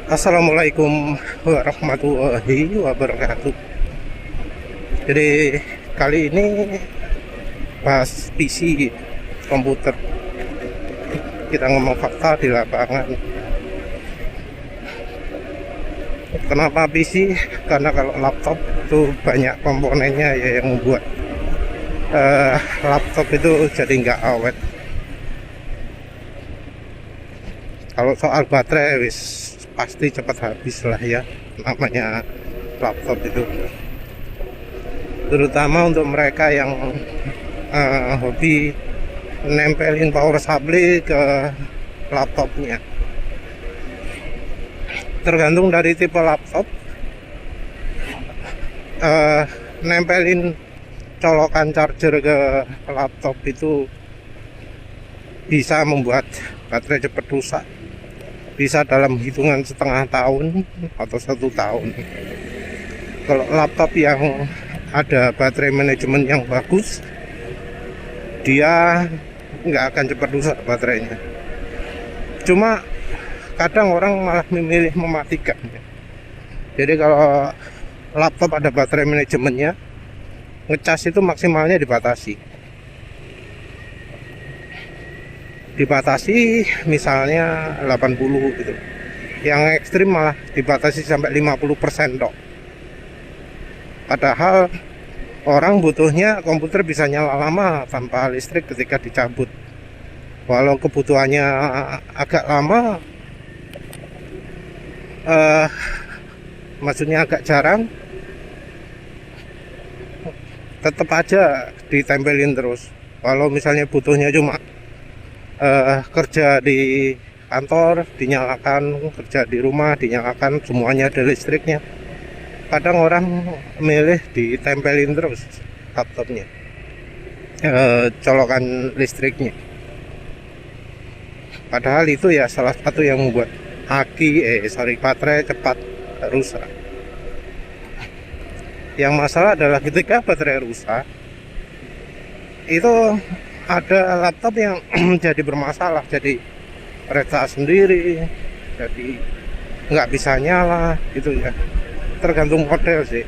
Assalamualaikum warahmatullahi wabarakatuh. Jadi kali ini bahas PC komputer. Kita ngomong fakta di lapangan. Kenapa PC? Karena kalau laptop itu banyak komponennya ya yang membuat laptop itu jadi nggak awet. Kalau soal baterai pasti cepat habis lah ya, namanya laptop itu, terutama untuk mereka yang hobi nempelin power supply ke laptopnya. Tergantung dari tipe laptop, nempelin colokan charger ke laptop itu bisa membuat baterai cepat rusak, bisa dalam hitungan setengah tahun atau 1 tahun. Kalau laptop yang ada baterai manajemen yang bagus, dia nggak akan cepat rusak baterainya. Cuma kadang orang malah memilih mematikan. Jadi kalau laptop ada baterai manajemennya, ngecas itu maksimalnya dibatasi misalnya 80 gitu. Yang ekstrim malah dibatasi sampai 50% dok. Padahal orang butuhnya komputer bisa nyala lama tanpa listrik ketika dicabut. Walau kebutuhannya agak lama, maksudnya agak jarang, tetap aja ditempelin terus. Walau misalnya butuhnya cuma kerja di kantor dinyalakan, kerja di rumah dinyalakan, semuanya ada listriknya. Kadang orang milih ditempelin terus laptopnya, colokan listriknya. Padahal itu ya salah satu yang membuat baterai cepat rusak. Yang masalah adalah ketika baterai rusak, itu ada laptop yang jadi bermasalah, jadi retak sendiri, jadi nggak bisa nyala gitu ya. Tergantung model sih.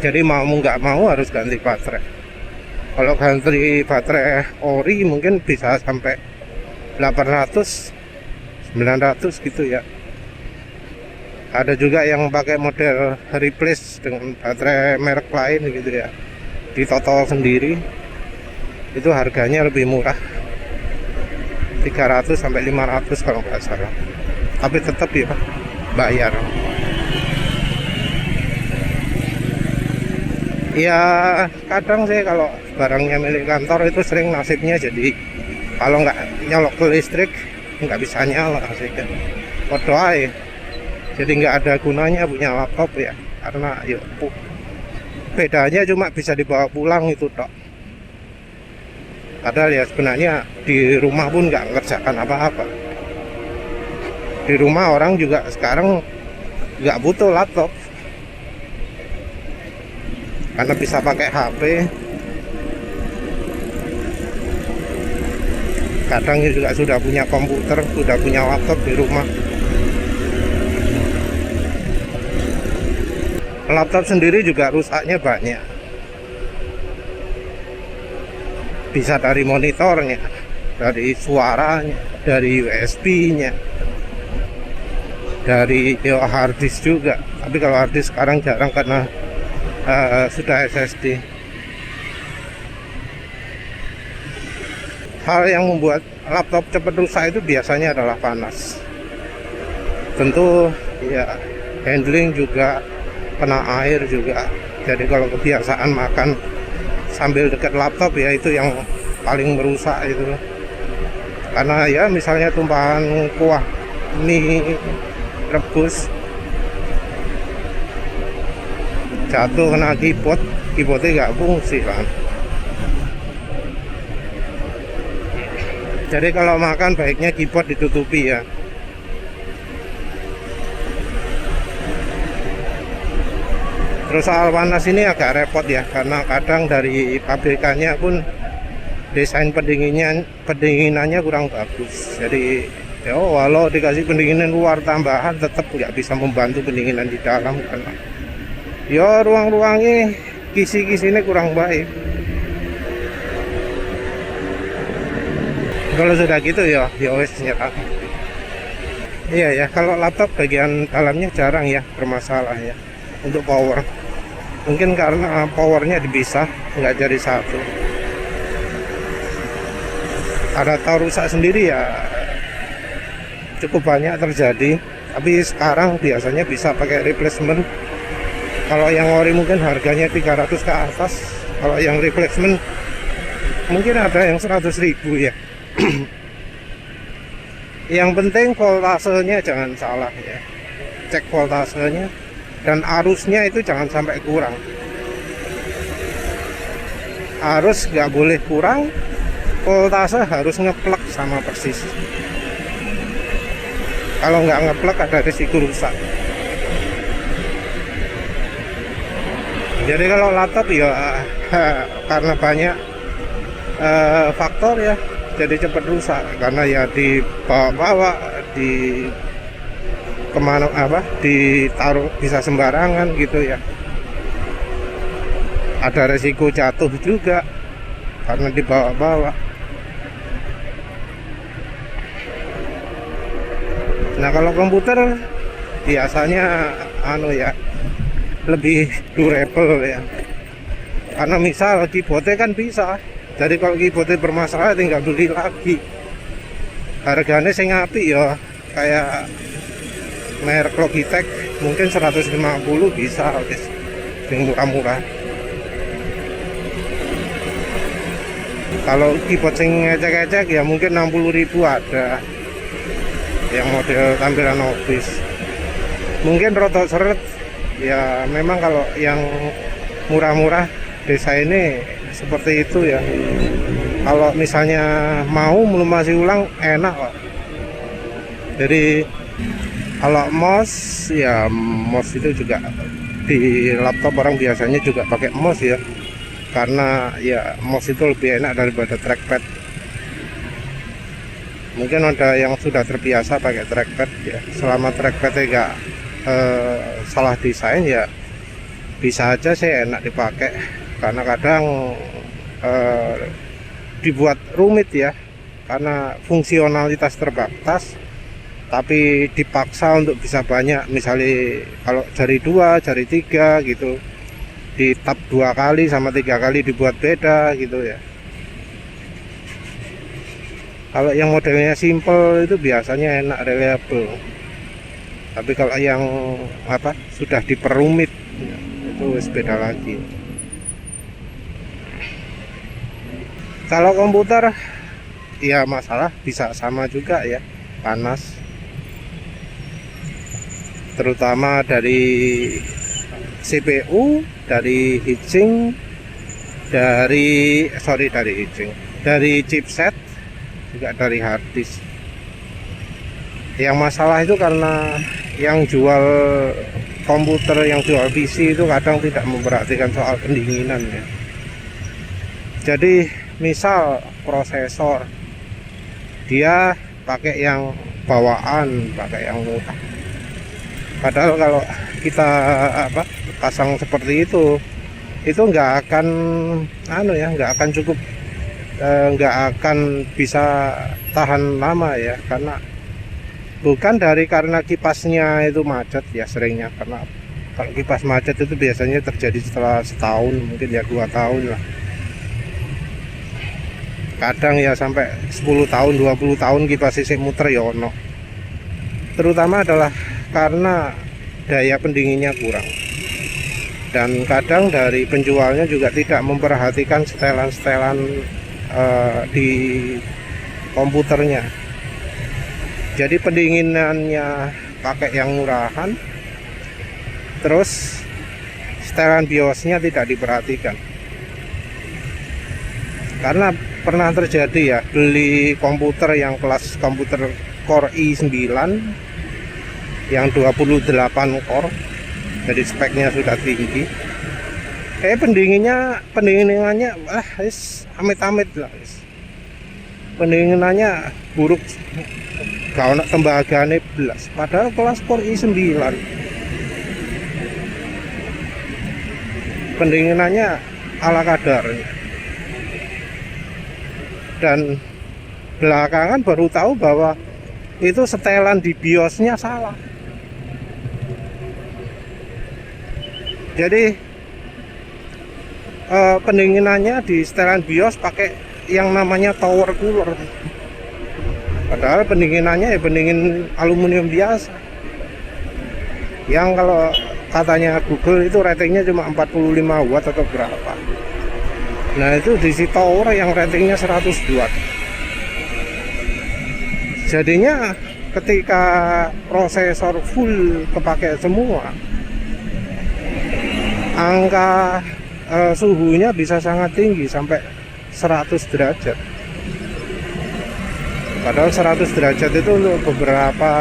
Jadi mau nggak mau harus ganti baterai. Kalau ganti baterai ori mungkin bisa sampai 800 900 gitu ya. Ada juga yang pakai model replace dengan baterai merek lain gitu ya, ditotol sendiri, itu harganya lebih murah, 300 sampai 500 kalau nggak salah, tapi tetap ya bayar. Ya kadang sih kalau barangnya milik kantor itu sering nasibnya jadi kalau nggak nyolok ke listrik nggak bisa nyala sih kan. Berdoa ya, jadi nggak ada gunanya punya laptop ya, karena yuk bedanya cuma bisa dibawa pulang itu tok. Padahal ya sebenarnya di rumah pun nggak ngerjakan apa-apa. Di rumah orang juga sekarang nggak butuh laptop, karena bisa pakai HP. Kadang juga sudah punya komputer, sudah punya laptop di rumah. Laptop sendiri juga rusaknya banyak. Bisa dari monitornya, dari suaranya, dari USB-nya, dari hard disk juga. Tapi kalau hard disk sekarang jarang karena sudah SSD. Hal yang membuat laptop cepat rusak itu biasanya adalah panas. Tentu ya, handling juga, kena air juga. Jadi kalau kebiasaan makan sambil dekat laptop ya itu yang paling merusak itu. Karena ya misalnya tumpahan kuah mie rebus jatuh kena keyboardnya nggak fungsi kan. Jadi kalau makan baiknya keyboard ditutupi ya. Terus soal panas ini agak repot ya, karena kadang dari pabrikannya pun desain pendinginannya kurang bagus. Jadi Ya walau dikasih pendinginan luar tambahan tetap nggak bisa membantu pendinginan di dalam karena ya ruang-ruangnya kisi-kisinya kurang baik. Kalau sudah gitu ya wes nyerah. Iya ya, kalau laptop bagian dalamnya jarang ya bermasalah ya untuk power. Mungkin karena powernya dipisah, nggak jadi satu. Ada tahu rusak sendiri ya cukup banyak terjadi. Tapi sekarang biasanya bisa pakai replacement. Kalau yang ori mungkin harganya 300 ke atas. Kalau yang replacement mungkin ada yang 100.000 ya. Yang penting voltasenya jangan salah ya. Cek voltasenya dan arusnya itu jangan sampai kurang. Arus nggak boleh kurang, voltase harus ngeplek sama persis. Kalau nggak ngeplek ada risiko rusak. Jadi kalau laptop ya karena banyak faktor ya, jadi cepat rusak karena ya dibawa-bawa di kemana ditaruh bisa sembarangan gitu ya. Ada resiko jatuh juga karena dibawa-bawa. Nah kalau komputer biasanya lebih durable ya, karena misal keyboardnya kan bisa, jadi kalau keyboardnya bermasalah tinggal beli lagi. Harganya sing apik ya kayak merek Logitech mungkin 150 bisa guys, yang murah-murah. Kalau keyboard sing ngecek-ngecek ya mungkin 60.000 ada yang model tampilan office. Mungkin rotot seret ya, memang kalau yang murah-murah desainnya seperti itu ya. Kalau misalnya mau melumasi ulang enak kok. Jadi kalau mouse ya, mouse itu juga di laptop orang biasanya juga pakai mouse ya, karena ya mouse itu lebih enak daripada trackpad. Mungkin ada yang sudah terbiasa pakai trackpad ya, selama trackpadnya enggak salah desain ya bisa aja sih enak dipakai. Karena kadang dibuat rumit ya, karena fungsionalitas terbatas tapi dipaksa untuk bisa banyak. Misalnya kalau jari 2, jari 3 gitu, di tap 2 kali sama 3 kali dibuat beda gitu ya. Kalau yang modelnya simple itu biasanya enak, reliable. Tapi kalau yang sudah diperumit itu beda lagi. Kalau komputer ya masalah bisa sama juga ya, panas. Terutama dari CPU, dari heatsink, dari chipset, juga dari hard disk. Yang masalah itu karena yang jual komputer, yang jual PC itu kadang tidak memperhatikan soal pendinginan ya. Jadi misal prosesor dia pakai yang bawaan, pakai yang murah. Padahal kalau kita pasang seperti itu nggak akan nggak akan cukup, nggak akan bisa tahan lama ya, karena bukan karena kipasnya itu macet ya, seringnya karena kalau kipas macet itu biasanya terjadi setelah setahun, mungkin ya 2 tahun lah. Kadang ya sampai 10 tahun, 20 tahun kipas isi muter ya ono. Terutama adalah karena daya pendinginnya kurang. Dan kadang dari penjualnya juga tidak memperhatikan setelan-setelan di komputernya. Jadi pendinginannya pakai yang murahan, terus setelan BIOSnya tidak diperhatikan. Karena pernah terjadi ya, beli komputer yang kelas komputer Core i9 yang 28 core, jadi speknya sudah tinggi. Pendinginannya amit-amit lah. pendinginannya buruk, gak ono tembagane belas, padahal kelas Core i9 pendinginannya ala kadarnya. Dan belakangan baru tahu bahwa itu setelan di BIOSnya salah. Jadi pendinginannya di setelan BIOS pakai yang namanya tower cooler, padahal pendinginannya ya pendingin aluminium biasa, yang kalau katanya Google itu ratingnya cuma 45 watt atau berapa. Nah itu diisi tower yang ratingnya 100 watt. Jadinya ketika prosesor full kepakai semua, angka suhunya bisa sangat tinggi sampai 100 derajat. Padahal 100 derajat itu untuk beberapa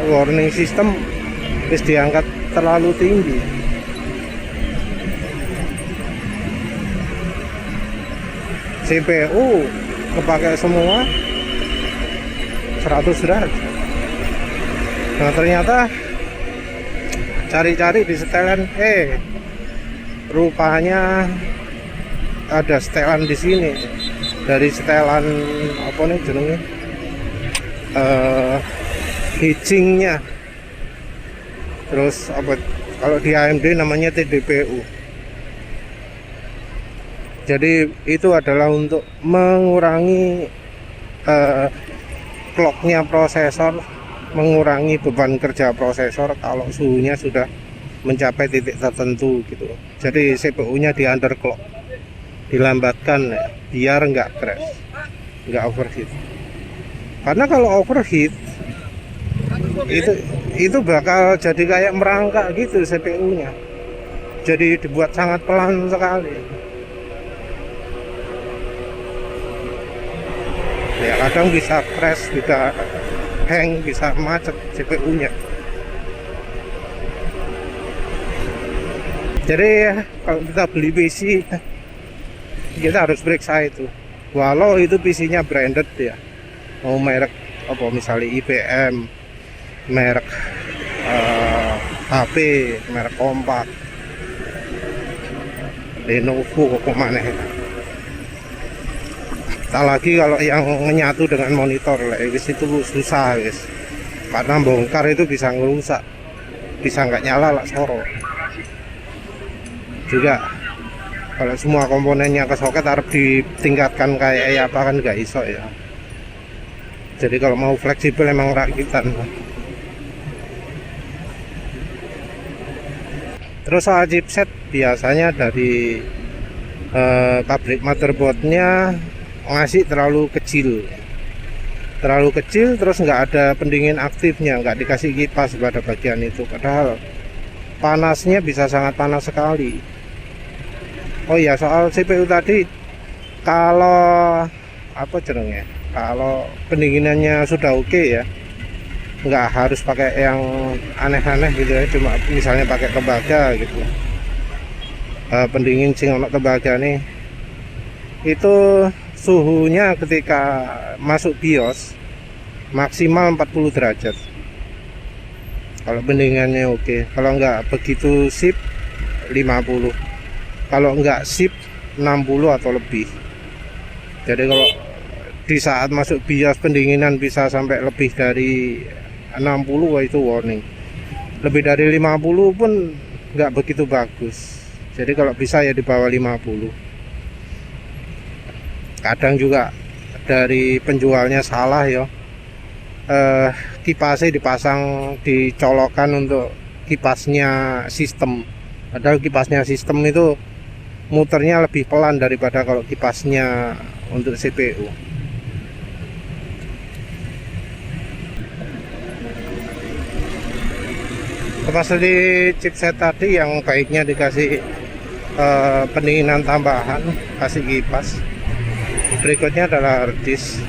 warning system bisa diangkat terlalu tinggi. CPU kepakai semua 100 derajat. Nah ternyata cari-cari di setelan, rupanya ada setelan di sini, dari setelan apa nih jenenge, hitchingnya. Terus apa, kalau di AMD namanya TDPU. Jadi itu adalah untuk mengurangi clocknya prosesor, mengurangi beban kerja prosesor kalau suhunya sudah mencapai titik tertentu gitu. Jadi CPU-nya di underclock, dilambatkan ya, biar nggak crash, nggak overheat. Karena kalau overheat itu bakal jadi kayak merangkak gitu CPU-nya. Jadi dibuat sangat pelan sekali. Ya kadang bisa crash, bisa hang, bisa macet CPU-nya. Jadi kalau kita beli PC, kita harus periksa itu. Walau itu PC-nya branded ya, mau merek apa misalnya IBM, merek HP, merek Kompak, Lenovo, kemana ya. Tak lagi kalau yang menyatu dengan monitor lah, itu susah guys, karena bongkar itu bisa ngerusak, bisa nggak nyala lah soro. Juga kalau semua komponennya ke soket harus ditingkatkan kayak apa kan nggak iso ya. Jadi kalau mau fleksibel emang rakitan. Terus soal chipset, biasanya dari pabrik motherboardnya ngasih terlalu kecil, terus nggak ada pendingin aktifnya, nggak dikasih kipas pada bagian itu, padahal panasnya bisa sangat panas sekali. Oh iya, soal CPU tadi, kalau apa jenengnya, kalau pendinginannya sudah oke ya, nggak harus pakai yang aneh-aneh gitu ya, cuma misalnya pakai tembaga gitu. Pendingin sing ono tembaga nih, itu suhunya ketika masuk BIOS maksimal 40 derajat kalau pendinginannya oke. Kalau nggak begitu sip 50, kalau nggak sip 60 atau lebih. Jadi kalau di saat masuk BIOS pendinginan bisa sampai lebih dari 60, wah itu warning. Lebih dari 50 pun nggak begitu bagus. Jadi kalau bisa ya di bawah 50. Kadang juga dari penjualnya salah ya, kipasnya dipasang, dicolokan untuk kipasnya sistem, padahal kipasnya sistem itu muternya lebih pelan daripada kalau kipasnya untuk CPU. Lepas dari chipset tadi yang baiknya dikasih pendinginan tambahan, kasih kipas. Berikutnya adalah harddisk.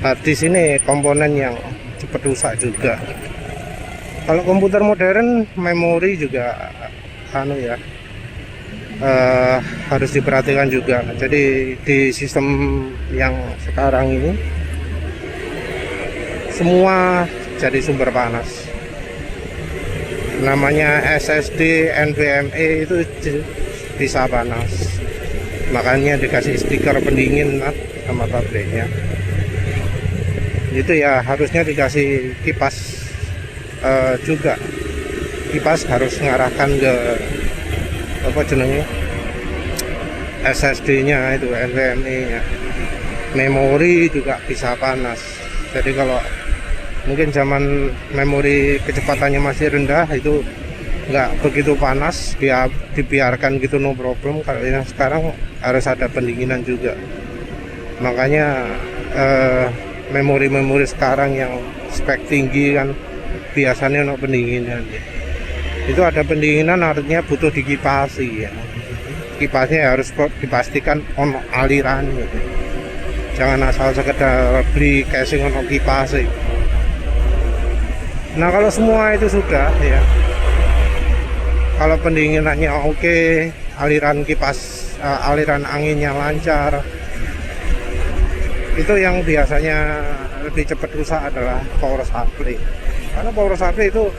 Harddisk ini komponen yang cepat rusak juga. Kalau komputer modern memori juga harus diperhatikan juga. Jadi di sistem yang sekarang ini semua jadi sumber panas. Namanya SSD NVMe itu bisa panas, makanya dikasih stiker pendingin sama pabriknya. Itu ya harusnya dikasih kipas juga. Kipas harus mengarahkan ke apa jenenge SSD-nya itu, NVMe-nya. Memori juga bisa panas. Jadi kalau mungkin zaman memori kecepatannya masih rendah itu nggak begitu panas, dia dibiarkan gitu no problem. Kalau yang sekarang harus ada pendinginan juga. Makanya memori-memori sekarang yang spek tinggi kan biasanya no pendinginan. Itu ada pendinginan artinya butuh dikipasi ya. Kipasnya harus dipastikan ono aliran gitu. Jangan asal sekedar beli casing ono kipas. Nah kalau semua itu sudah ya, kalau pendinginannya oke, aliran kipas, aliran anginnya lancar, itu yang biasanya lebih cepat rusak adalah power supply. Karena power supply itu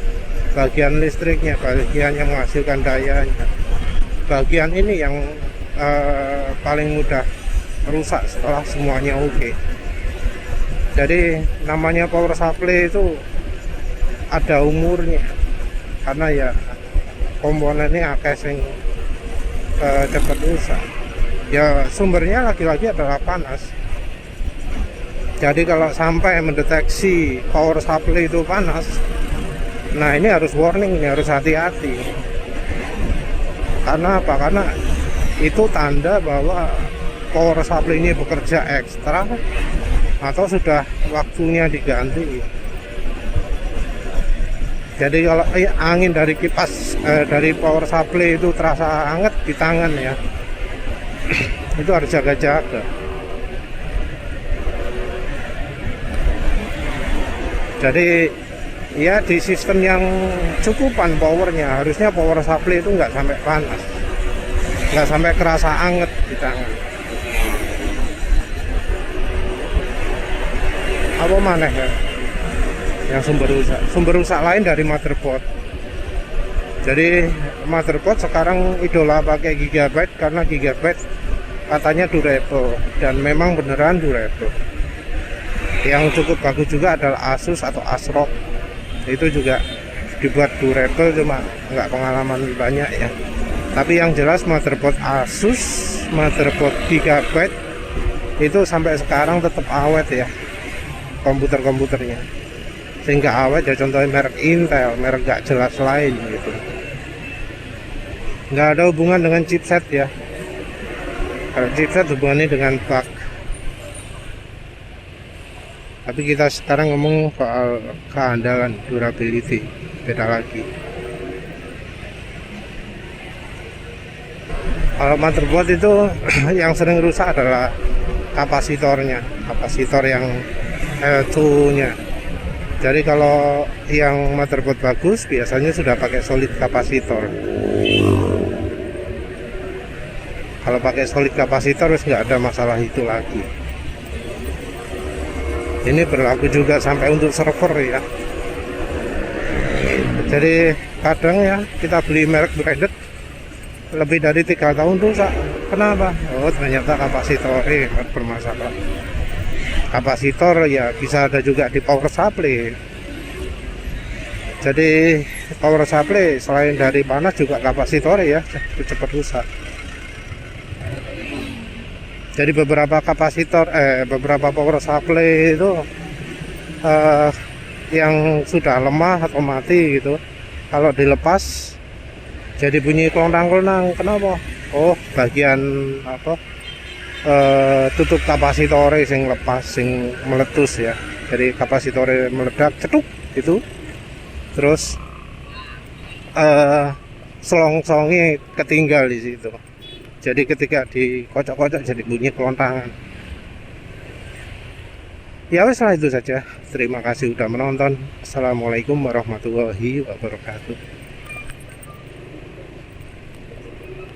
bagian listriknya, bagian yang menghasilkan dayanya. Bagian ini yang paling mudah rusak setelah semuanya oke. Jadi namanya power supply itu ada umurnya, karena ya komponennya akeh sing cepat rusak. Ya sumbernya lagi-lagi adalah panas. Jadi kalau sampai mendeteksi power supply itu panas, nah ini harus warning, ini harus hati-hati. Karena apa? Karena itu tanda bahwa power supply ini bekerja ekstra atau sudah waktunya diganti. Jadi kalau angin dari kipas dari power supply itu terasa hangat di tangan ya, itu harus jaga-jaga. Jadi ya di sistem yang cukupan powernya, harusnya power supply itu nggak sampai panas, nggak sampai kerasa anget di tangan. Apa mana ya yang sumber rusak lain dari motherboard. Jadi motherboard sekarang idola pakai Gigabyte karena Gigabyte katanya durable, dan memang beneran durable. Yang cukup bagus juga adalah Asus atau ASRock, itu juga dibuat durable, cuma nggak pengalaman banyak ya. Tapi yang jelas motherboard Asus, motherboard Gigabyte itu sampai sekarang tetap awet ya komputernya, sehingga awet ya. Contohnya merek Intel, merek nggak jelas lain gitu, nggak ada hubungan dengan chipset ya. Kalau chipset hubungannya dengan bug. Tapi kita sekarang ngomong soal keandalan, durability, beda lagi. Kalau motherboard itu yang sering rusak adalah kapasitornya, kapasitor yang L2-nya. Jadi kalau yang motherboard bagus biasanya sudah pakai solid kapasitor. Kalau pakai solid kapasitor nggak ada masalah itu lagi. Ini berlaku juga sampai untuk server ya. Jadi kadang ya kita beli merek branded lebih dari 3 tahun rusak. Kenapa? Oh ternyata kapasitornya bermasalah. Kapasitor ya bisa ada juga di power supply. Jadi power supply selain dari panas juga kapasitor ya cepat rusak. Jadi beberapa kapasitor, beberapa power supply itu yang sudah lemah atau mati gitu, kalau dilepas jadi bunyi kelontang-kelontang. Kenapa? Oh bagian apa? Tutup kapasitor sing lepas, sing meletus ya. Jadi kapasitor meledak, cetuk gitu. Terus selongsongnya ketinggal di situ. Jadi ketika dikocok-kocok jadi bunyi kelontangan. Ya wes lah, itu saja. Terima kasih sudah menonton. Assalamualaikum warahmatullahi wabarakatuh.